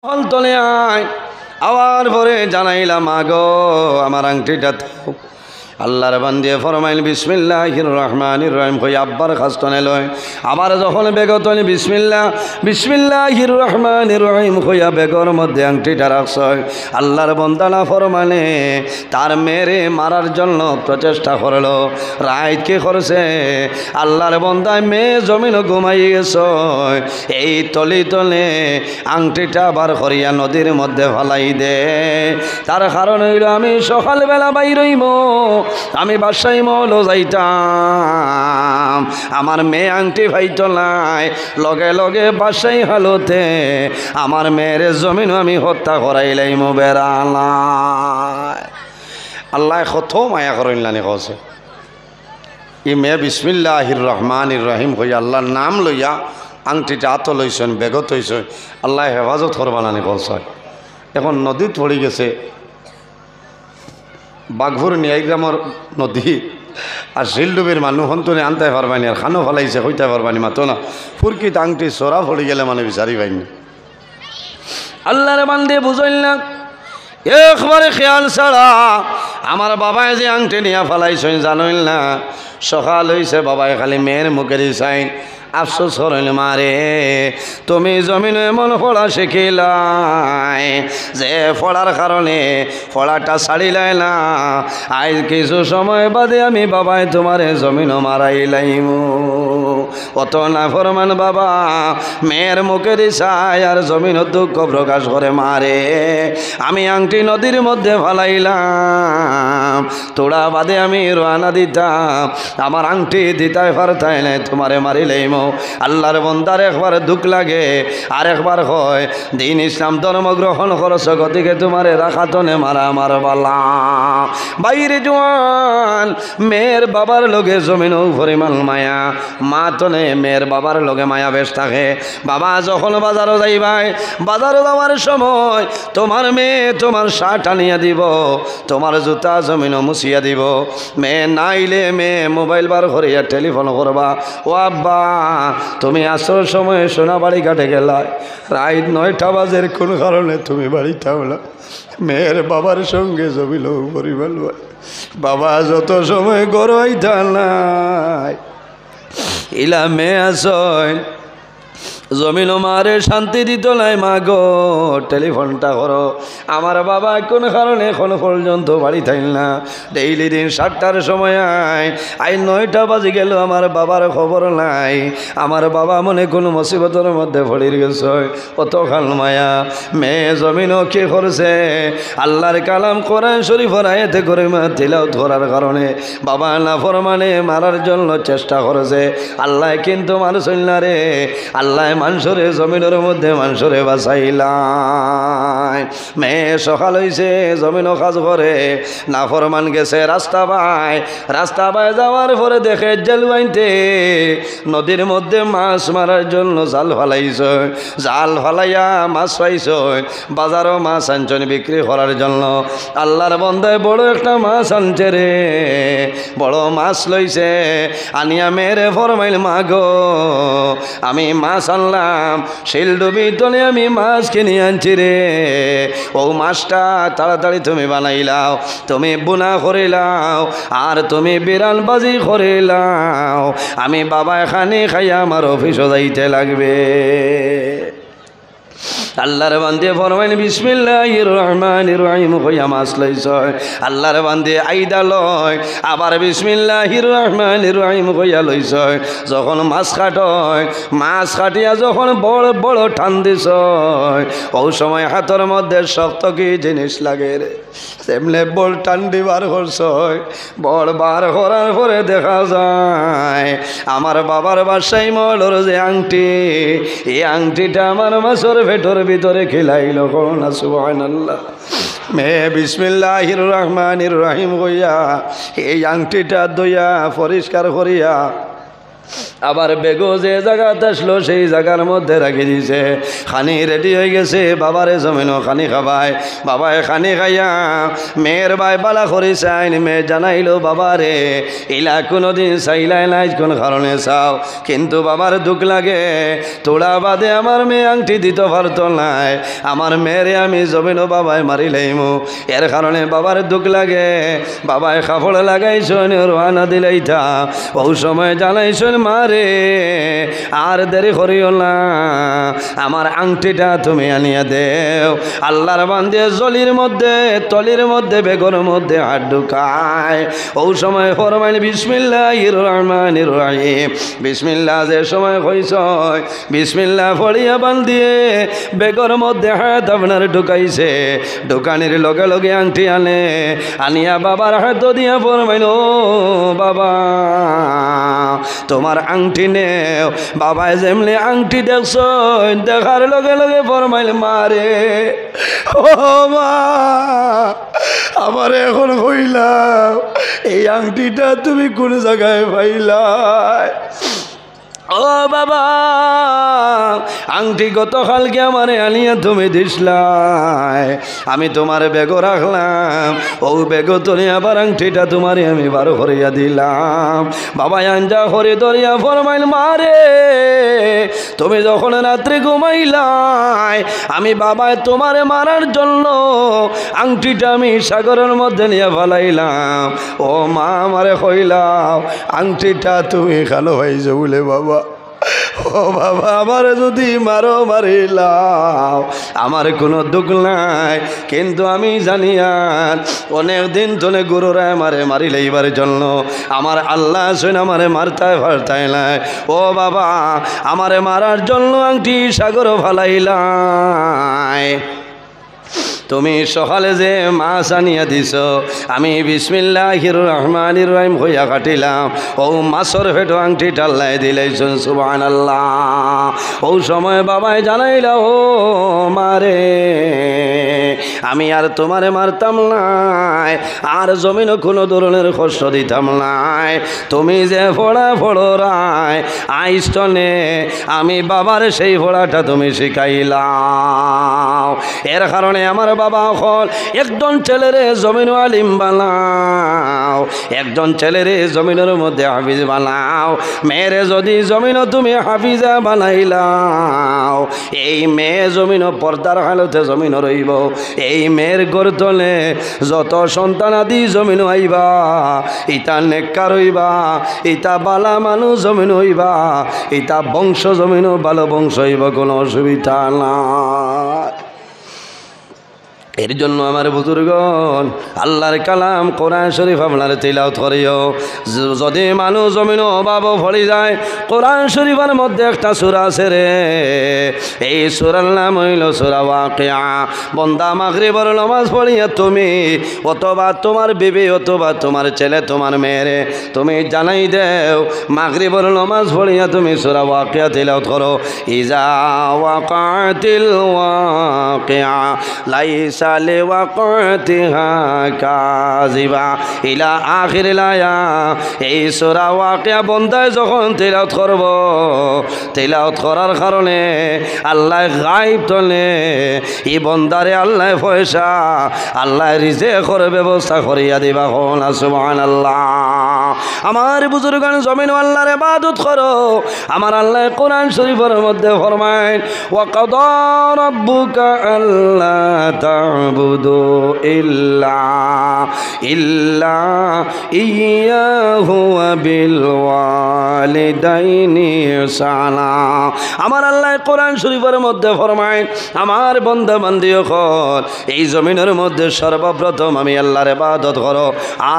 তলে আয় আওয়ার পরে জানাইলাম আগো আমার আংটিটা আল্লাহর বান্দে ফরমাইল বিসমিল্লাহির রহমানির রহিম কই আব্বার খাস্তনে লয় আবার যখন বেগতনে বিসমিল্লাহির রহমানির রহিম কইয়া বেগর মধ্যে আংটিটা রাখছয় আল্লাহর বান্দা না ফরমানে তার মেরে মারার জন্য প্রচেষ্টা করলো রাইত কি করছে আল্লাহর বান্দায় মেয়ে জমিন ঘুমাই গেছয় এই তলি তলে আংটিটা বার করিয়া নদীর মধ্যে ফেলাই দে তার কারণ হইল আমি সকালবেলা বাইরইম আমি বাসায় মলো যাইতাম আমার মেয়ে আংটি ভাইতো নাই লগে লগে বাসাই হালতে আমার মেয়ের জমিন আমি হত্যা করাইলাইম বেড়ালায় আল্লাহ কত মায়া করাইলানি কছে ই মেয়ে বিসমিল্লাহির রহমানির রহিম হইয়া আল্লাহর নাম লইয়া আংটিটা হাত লইছেন বেগত হইছেন আল্লাহ হেফাজত করবানানি কলছয় এখন নদীত পড়ে গেছে বাঘভুর নিয়াইগ্রামর নদী আর শিলডুবির মানুষ হন্তনে আনতে পারবানি আর খানো ফলাইছে হইতে পারবানি মাতো না ফুরকিত আংটি সরা পড়ে গেলে মানে বিচারি পাইনি আল্লাহরে বান্দে বুঝইল না একবারে খেয়াল ছাড়া আমার বাবায় যে আংটি নিয়ে ফেলাইছেন জানইল না সকাল হইছে বাবায় খালি মেয়ের মুখের চাই আফসোস করিল মারে তুমি জমিনে এমন ফলা শিখিলাই যে ফলার কারণে ফলাটা ছাড়িলাই না আজ কিছু সময় বাদে আমি বাবাই তোমারে জমিনও মারাইলাইম অত না ফরমান বাবা মেয়ের মুখের চাই আর জমিনও দুঃখ প্রকাশ করে মারে আমি আংটি নদীর মধ্যে ফেলাইলাম তোরা বাদে আমি রওনা দিতাম আমার আংটি দিতাই পারতাই নাই তোমারে মারিলাইম আল্লাহর বন্দার একবার দুঃখ লাগে আর একবার হয় দিন ইসলাম ধর্ম গ্রহণ করছ গতিকে তোমারে রাখাতনে মারা আমার বালা বাইরে জোয়ান মেয়ের বাবার লগে জমিনও পরিমাণ মায়া মা তনে মেয়ের বাবার লগে মায়া বেশ থাকে বাবা যখন বাজারও যাইবাই বাজারও যাওয়ার সময় তোমার মেয়ে তোমার শার্ট আনিয়া দিব তোমার জুতা জমিনও মুছিয়া দিব মেয়ে নাইলে মেয়ে মোবাইল বার করিয়া টেলিফোন করবা ও আব্বা তুমি আসর সময় সোনাবাড়ি ঘাটে গেলা রাত 9টা বাজের কোন কারণে তুমি বাড়িতে হলা মেয়ের বাবার সঙ্গে জমিল পরিবার বাবা যত সময় গড়াইতা নাই ইলা মেয়ে আসয় জমিন মারে শান্তি দিত নাই মা গো টেলিফোনটা করো আমার বাবা কোন কারণে এখন পর্যন্ত বাড়ি থাইল না ডেইলি দিন 7টার সময় আই 9টা বাজে গেল আমার বাবার খবর নাই আমার বাবা মনে কোনো মুসিবতের মধ্যে পড়ে গেছে কত খাল মায়া মেয়ে জমিনও কি করছে আল্লাহর কালাম কোরআন শরীফের আয়াতে করে তিলাওয়াত করার কারণে বাবা নাফরমানে মারার জন্য চেষ্টা করেছে আল্লাহ কিন্তু মানছেন না রে আল্লাহ মানুষরে জমিনের মধ্যে মানুষরে বাঁচাইলাই মেয়ে সকাল হইছে জমিনও কাজ করে নাফরমান গেছে রাস্তা বাই যাওয়ার পরে দেখে জাল বাইনতে নদীর মধ্যে মাছ মারার জন্য জাল ফালাইছ জাল ফালাইয়া মাছ পাইছ বাজারও মাছ আনছেন বিক্রি করার জন্য আল্লাহর বন্দায় বড় একটা মাছ আনছে রে বড় মাছ লইছে আনিয়া মেরে ফরমাইল মাগো আমি মাছ আনলাম শিলডুবি তলে আমি মাছ কিনে আনছি রে ও মাছটা তাড়াতাড়ি তুমি বানাইলাও তুমি বুনা করিলাও আর তুমি বিরান বাজি করিলাও আমি বাবা এখানে খাইয়া আমার অফিসও যাইতে লাগবে আল্লাহর বান্দে ফরমাইল বিসমিল্লাহির রহমানির রহিম কইয়া মাছ লইছয় আল্লাহর বান্দে আইদা লয় আবার বিসমিল্লাহির রহমানির রহিম কইয়া লইছয় যখন মাছ কাটয় মাছ কাটিয়া যখন বড় বড় টান দিছয় ওই সময় হাতের মধ্যে শক্ত কি জিনিস লাগে রে তেমনে বল টান দিবার করছয় বল বার করার পরে দেখা যায় আমার বাবার বাসায় মলর যে আংটি এই আংটিটা আমার মাছের ভেতর ভিতরে খিলাইল না সুবহানাল্লাহ মেয়ে বিসমিল্লাহির রহমানির রহিম কইয়া এই আংটিটা দইয়া পরিষ্কার করিয়া আবার বেগো যে জায়গাতে আসলো সেই জায়গার মধ্যে রাখি দিছে। খানি রেডি হয়ে গেছে, বাবারে জমিনও খানি খাবায়। বাবায় খানি খাইয়া মেয়ের বাই বালা করি চাইন। মেয়ে জানাইলো বাবারে ইলা কোনোদিন চাইলাই নাই, কোন কারণে চাও, কিন্তু বাবার দুঃখ লাগে, তোড়া বাদে আমার মেয়ে আংটি দিতে পারতো নাই, আমার মেয়েরে আমি জমিনও বাবায় মারি লাইমু, এর কারণে বাবার দুঃখ লাগে। বাবায় কাপড় লাগাইছন, রোয়ানা দিলাইতা, ও সময় জানাইছন মারে আর দেরি করিও না, আমার আংটিটা তুমি আনিয়া দেও। আল্লাহর বান্দে জলির মধ্যে তলির মধ্যে বেগর মধ্যে হাত ঢুকায়। ও সময় ফরমাইন বিসমিল্লাহির রহমানির রহিম, বিসমিল্লাহ যে সময় কইছ বিসমিল্লাহ ফড়িয়া বান্ধিয়ে বেগর মধ্যে হাত আপনার ঢুকাইছে। ঢুকানির লগে লগে আংটি আনে, আনিয়া বাবার হাত দিয়া ফরমাইল ও বাবা তোমার আংটি নেও। বাবায় যেমনি আংটি দেখছ, দেখার লগে লগে ফরমাইল মারে ও মা আমার এখন হইলাম এই আংটিটা তুমি কোন জায়গায় পাইলাই? ও বাবা আংটি গতকালকে আমারে আনিয়া তুমি দিসলাই, আমি তোমার বেগো রাখলাম, ও বেগো তোরে আবার আংটিটা তোমারে আমি বার করিয়া দিলাম। বাবা আঞ্জা হরে দরিয়া ফরমাইল মারে তুমি যখন রাত্রে ঘুমাইলাই, আমি বাবায় তোমারে মারার জন্য আংটিটা আমি সাগরের মধ্যে নিয়ে ফেলাইলাম। ও মা আমারে কইলাম আংটিটা তুমি খালো হয়েছে বলে বাবা। ও বাবা আমার যদি মারো মারিলাম আমার কোনো দুঃখ নাই, কিন্তু আমি জানিয়ান অনেক দিন ধরে গুরুরা আমারে মারি লইবার জন্য আমার আল্লাহ শুন আমারে মারতায় ফারতায় নাই। ও বাবা আমারে মারার জন্য আংটি সাগর ফালাইলাই। তুমি সকালে যে মাছ আনিয়া দিছ, আমি বিসমিল্লাহির রহমানির রহিম হইয়া কাটিলাম, ও মাছর ফেটো আংটি টাল্লাই দিলাইছুন সুবহানাল্লাহ। ও সময় বাবাই জানাইলা ও মারে আমি আর তোমারে মারতাম নাই, আর জমিনও কোনো ধরনের কষ্ট দিতাম নাই, তুমি যে ফোড়া ফোড়ায় আইস্তনে আমি বাবার সেই ফোড়াটা তুমি শিখাইলাও। এর কারণে আমার বাবা হল একজন ছেলেরে জমিন আলিম বানাও, একজন ছেলেরে জমিনের মধ্যে হাফিজ বানাও। মেয়েরে যদি জমিনও তুমি হাফিজা বানাইলাও, এই মেয়ে জমিন পর্দার হালতে জমিন রইব, এই মেয়ের গর্তলে যত সন্তান আদি জমিন আইবা, ইতা নেককার হইবা, ইতা বালা মানুষ জমিন হইবা, ইতা বংশ জমিন ভালো বংশ হইব, কোনো অসুবিধা না। এর জন্য আমার বুজুর্গণ আল্লাহর কালাম কোরআন শরীফ আপনার তিলাওয়াত করিও। যদি মানুষ জমিন অভাব ভরে যায়, কোরআন শরীফের মধ্যে একটা সূরা আছে রে, এই সূরার নাম হইল সূরা ওয়াকিয়া। বন্দা মাগরিবের নামাজ পড়িয়া তুমি অথবা তোমার বিবি অথবা তোমার ছেলে তোমার মেয়েরে তুমি জানাই দেও, মাগরিবের নামাজ পড়িয়া তুমি সূরা ওয়াকিয়া তিলাওয়াত করো। ইজা ওয়াকাতিল ওয়াকিয়া লাইসা লিওয়াকাতিহা কাযিবা ইলা আখিরিল আয়াত। এই সূরা ওয়াকিয়া বন্দায় যখন তিলাওয়াত করব, তিলাওয়াত করার কারণে আল্লাহ গায়ব তলে এই বন্দারে আল্লাহ পয়সা আল্লাহ রিজিকের ব্যবস্থা করিয়া দিবা। কোন সুবহানাল্লাহ। আমার বুজুর্গান জমিন আল্লাহর ইবাদত করো। আমার আল্লাহ কোরআন শরীফের মধ্যে ফরমায় ওয়া কাদা রাব্বুকা আল্লা তা'বুদু ইল্লা ইয়াহু ওয়া বিল ওয়ালিদাইনি ইহসানা। আমার আল্লাহ কোরআন শরীফের মধ্যে ফরমায় আমার বান্দা বান্দিয়কল এই জমিনের মধ্যে সর্বপ্রথম আমি আল্লাহর ইবাদত করো,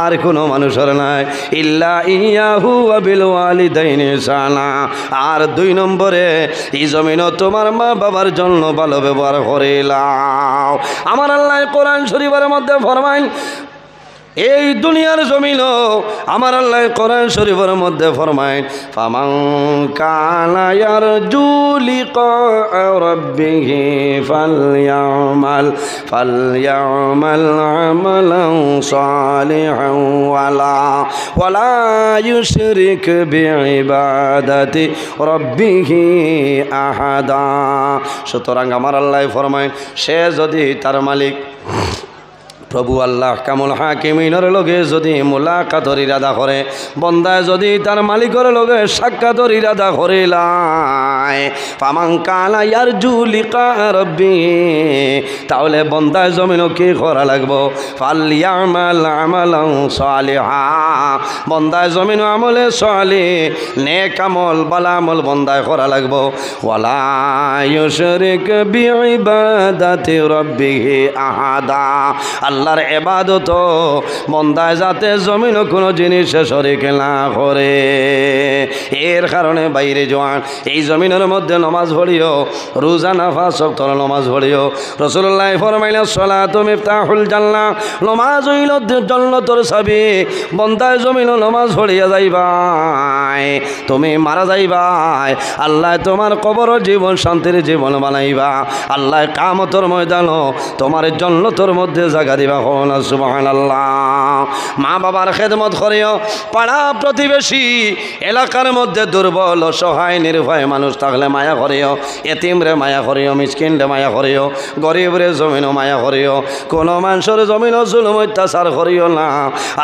আর কোনো মানুষের নাই। ইল্লা ইয়াহু ওয়া বিল ওয়ালিদাইনি ইহসানা। আর 2 নম্বরে এই জমিনও তোমার মা বাবার জন্য ভালো ব্যবহার করিলাও। আমার আল্লাহ কোরআন শরীফের মধ্যে ফরমায় এই দুনিয়ার জমিন আমার আল্লাহ কোরআন শরীফের মধ্যে ফরমায় ফামান কানা ইয়ারজু লিকা রাব্বিহি ফালইয়ামাল আমালান সালিহান ওয়ালা ইউশরিক বিইবাদাতি রাব্বিহি আহাদা। সুতরাং আমার আল্লাহ ফরমায় সে যদি তার মালিক প্রভু আল্লাহ কামুল হাকিমিনের লগে যদি মুলাকাতর ইরাদা করে, বন্দায় যদি তার মালিকের লগে সাক্ষাৎর ইরাদা করিলায় ফামান কানা ইয়ারজু লিকা রাব্বি, তাহলে বন্দায় জমিন কি করা লাগবো? ফালইয়ামাল আমালান সালিহা, বন্দায় জমিন আমলে সালিহ নেক আমল ভালো আমল বন্দায় করা লাগবো। ওয়ালা ইউশরিক বিইবাদাতি রাব্বিহি আহাদা, আল্লাহর ইবাদত বন্দায় যাতে জমিন কোনো জিনিসে শরীক না করে। এর কারণে বাইরে জোয়ান এই জমিনের মধ্যে নমাজ পড়িও, রোজা নামাজ ওয়াক্তের নমাজ পড়িও। রাসূলুল্লাহ ফরমাইলেন সালাতু মিফতাহুল জান্নাহ, নমাজ হইল জান্নাতের চাবি। বন্দায় জমিন নমাজ পড়িয়া যাইবাই, তুমি মারা যাইবাই, আল্লাহ তোমার কবর জীবন শান্তির জীবন বানাইবা। আল্লাহ কিয়ামতের ময়দান তোমার জান্নাতের মধ্যে জায়গা দিবা। সুবহানাল্লাহ। মা বাবার খেদমত করিও, পাড়া প্রতিবেশী এলাকার মধ্যে দুর্বল অসহায় নির্ভয় মানুষ থাকলে মায়া করিও, এতিমরে মায়া করিও, মিসকিনরে মায়া করিও, গরিবরে জমিনও মায়া করিও, কোনো মানুষের জমিনও জুলুম অত্যাচার করিও না।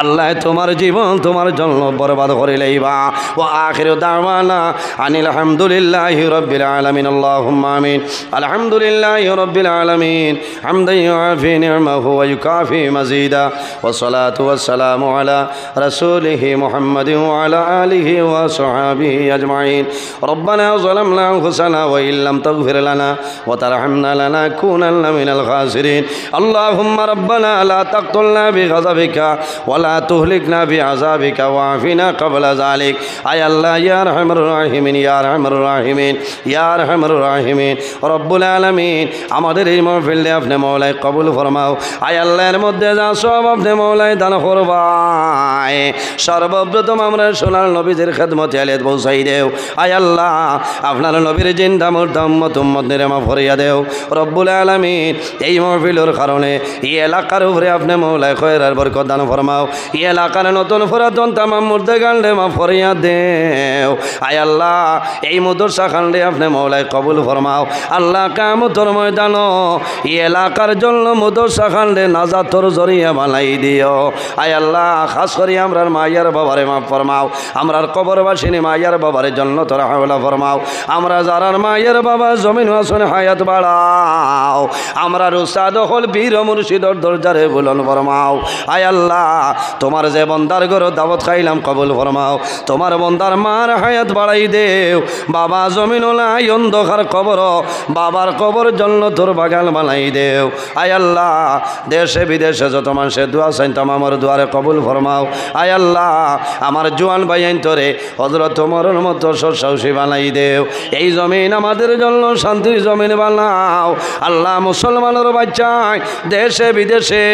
আল্লাহ তোমার জীবন তোমার জন্য বরবাদ করে লইবা। ও আখিরু দাওয়ানা আনিল হামদুলিল্লাহি রাব্বিল আলামিন। আল্লাহুম্মা আমিন। আলহামদুলিল্লাহি রাব্বিল আলামিন হামদান ইউআফি নি'মাহু ওয়া ইউকাফি মাজিদা والصلاة والسلام على رسوله محمد وعلى آله وصحبه أجمعين. ربنا ظلمنا أنفسنا وإن لم تغفر لنا وترحمنا لنكونن من الخاسرين. اللهم ربنا لا تقتلنا بغضبك ولا تهلكنا بعذابك وعافنا قبل ذلك. أي الله يا أرحم الراحمين يا أرحم الراحمين يا أرحم الراحمين رب العالمين. আমাদের এই মাহফিলে আপনি মওলাই কবুল ফরমাও। আয় আল্লাহর মধ্যে যা সব আপনি মওলাই দান করবাই। সর্বপ্রথম আমরা সোনার নবীদের খেদমতে আলিয়াত পৌঁছাই দেও। আয় আল্লাহ আপনার নবীর জিন্দা মুর্দা উম্মত উম্মতদের মাফ করিয়া দেও রব্বুল আলামিন। এই মাহফিলের কারণে এই এলাকার উপরে আপনি মওলাই খয়রার বরকত দান ফরমাও। এই এলাকার নতুন পুরাতন তামাম মুর্দা গান্ডে মাফ করিয়া দেও। আয় আল্লাহ এই মাদ্রাসা খান্ডে আপনি মওলাই কবুল ফরমাও। আল্লাহ কিয়ামতের ময়দান এই এলাকার জন্য মাদ্রাসা খান্ডে নাজাতর জরিয়া বানাই দিও। আয় আল্লাহ খাস করি আমরার মাইয়ার বাবারে মাফ ফরমাও। আমরার কবরবাসিনী মাইয়ার বাবারে জান্নাতুল হাওলা ফরমাও। আমরা যারার মাইয়ার বাবা জমিন আসনে হায়াত বাড়াও। আমরার উস্তাদ হল বীর মুর্শিদর দরজারে বুলন ফরমাও। আয় আল্লাহ তোমার যে বন্দার ঘর দাওয়াত খাইলাম কবুল ফরমাও। তোমার বন্দার মার হায়াত বাড়াই দেও। বাবা জমিন নাই অন্ধকার কবর, বাবার কবর জান্নাতুর বাগান বানাই দেও। আয় আল্লাহ দেশে বিদেশে যত মানুষের দোয়া চাইতাম আমার দুয়ারে কবুল ফরমাও। আয় আল্লাহ আমার জোয়ান ভাইয়ান তোরে হযরত তোমার মতো সরসাউসি বানাই দেও। এই জমিন আমাদের জন্য শান্তির জমিন বানাও। আল্লাহ মুসলমানের বাচ্চায় দেশে বিদেশে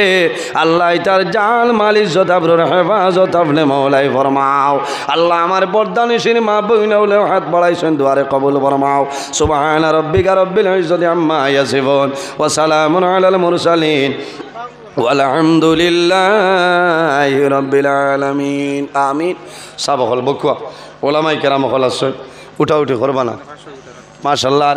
আল্লাহ তার জান মাল ইজ্জত আবরুর হেফাজত আপনি মওলাই ফরমাও। আল্লাহ আমার বর্দানিসিন মা বইনাউলে হাত বাড়াইছেন দুয়ারে কবুল ফরমাও। সুবহান রাব্বিকা রাব্বিল ইজ্জতি আম্মা ইয়াসিফুন ওয়া সালামুন আলাল মুরসালিন আলহামদুলিল্লাহি রাব্বিল আলামিন। আমিন। সাবহল বকুয়া ওলামায়ে কেরাম হল আছে, উঠা উঠি করবা না মাশাআল্লাহ।